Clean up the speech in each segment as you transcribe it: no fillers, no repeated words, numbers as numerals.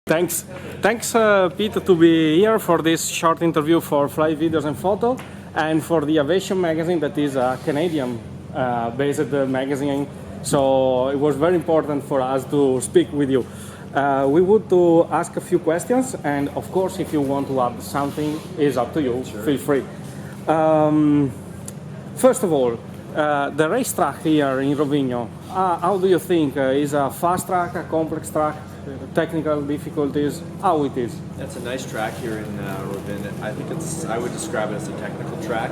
Thanks, Pete, to be here for this short interview for Flight Videos and Photo, and for the Aviation magazine that is a Canadian-based magazine. So it was very important for us to speak with you. We would to ask a few questions, and of course, if you want to add something, it's up to you. Sure. Feel free. First of all, the racetrack here in Rovinj, how do you think? Is a fast track, a complex track, technical difficulties? How it is? It's a nice track here in Rovinj. I think I would describe it as a technical track.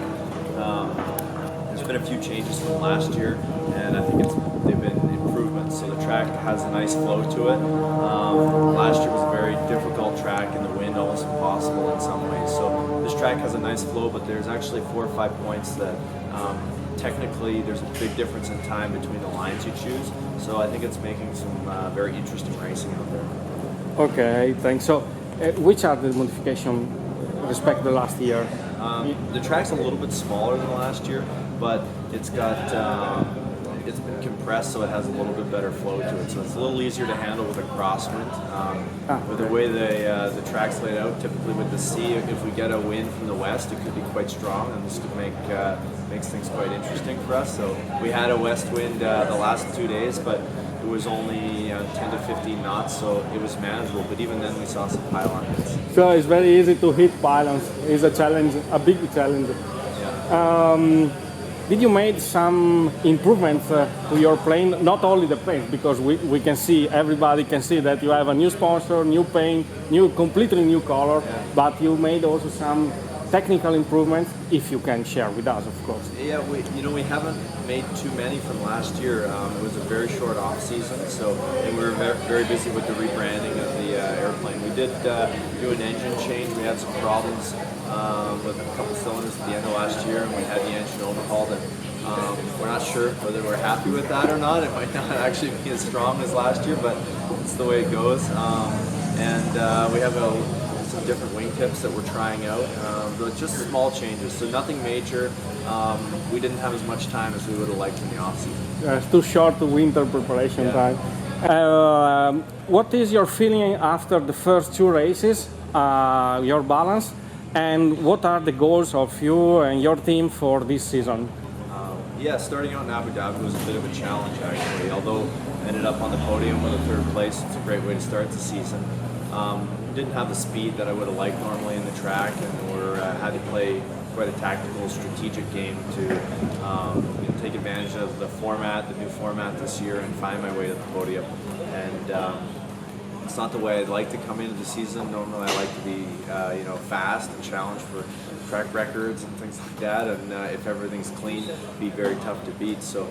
There's been a few changes from last year, and I think they've been improvements. So the track has a nice flow to it. Last year was a very difficult track, and the wind almost impossible in some ways. So this track has a nice flow, but there's actually 4 or 5 points that technically there's a big difference in time between the lines you choose. So I think it's making some very interesting racing out there. Okay, thanks. So which are the modifications respect the last year? The track's a little bit smaller than last year, but it's got it's been compressed, so it has a little bit better flow to it. So it's a little easier to handle with a crosswind. With the way the track's laid out, typically with the sea, if we get a wind from the west, it could be quite strong, and this could makes things quite interesting for us. So we had a west wind the last 2 days, but it was only 10 to 15 knots, so it was manageable. But even then, we saw some pylon hits. So it's very easy to hit pylons. It's a challenge, a big challenge. Yeah. Did you make some improvements to your plane? Not only the plane, because we can see, everybody can see that you have a new sponsor, new paint, completely new color, yeah. But you made also some technical improvements, if you can share with us, of course. Yeah, we haven't made too many from last year. It was a very short off season, and we were very busy with the rebranding of the airplane. We did do an engine change. We had some problems with a couple cylinders at the end of last year, and we had the engine overhauled. And we're not sure whether we're happy with that or not. It might not actually be as strong as last year, but it's the way it goes. We have some different wingtips that we're trying out, but just small changes, so nothing major. We didn't have as much time as we would have liked in the off season. It's too short winter preparation time. What is your feeling after the first 2 races, your balance, and what are the goals of you and your team for this season? Yeah, starting out in Abu Dhabi was a bit of a challenge actually, although I ended up on the podium with a 3rd place. It's a great way to start the season. Didn't have the speed that I would have liked normally in the track, and had to play quite a tactical, strategic game to take advantage of the new format this year, and find my way to the podium. And it's not the way I'd like to come into the season. Normally, I like to be fast and challenge for track records and things like that. And if everything's clean, be very tough to beat. So.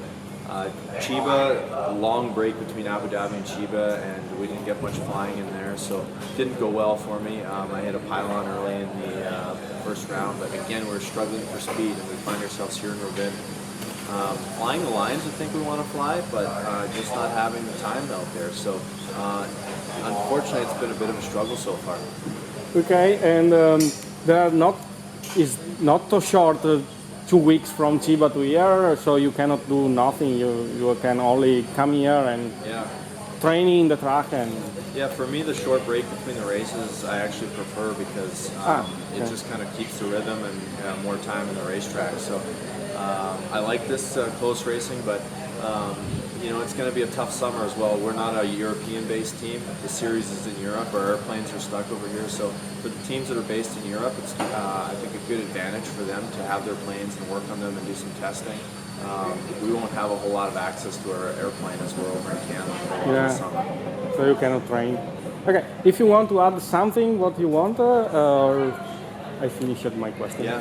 Chiba, long break between Abu Dhabi and Chiba, and we didn't get much flying in there, so it didn't go well for me. I hit a pylon early in the first round, but again, we're struggling for speed, and we find ourselves here in Rovinj. Flying the lines, I think we want to fly, but just not having the time out there. So unfortunately, it's been a bit of a struggle so far. Okay, and there is not so short. 2 weeks from Chiba to here, so you cannot do nothing. You can only come here and train in the track. And yeah, for me, the short break between the races I actually prefer, because it just kind of keeps the rhythm and more time in the racetrack. So I like this close racing, but it's going to be a tough summer as well. We're not a European-based team. The series is in Europe. Our airplanes are stuck over here. So for the teams that are based in Europe, it's I think a good advantage for them to have their planes and work on them and do some testing. We won't have a whole lot of access to our airplane as we're over in Canada for the summer. So you cannot train. Okay, if you want to add something, what you want, or I finished my question. Yeah,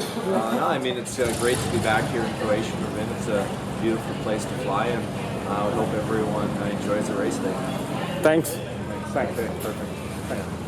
no, I mean, it's great to be back here in Croatia. It's a beautiful place to fly, and I hope everyone enjoys the race day. Thanks. Thanks. Okay, perfect. Thanks.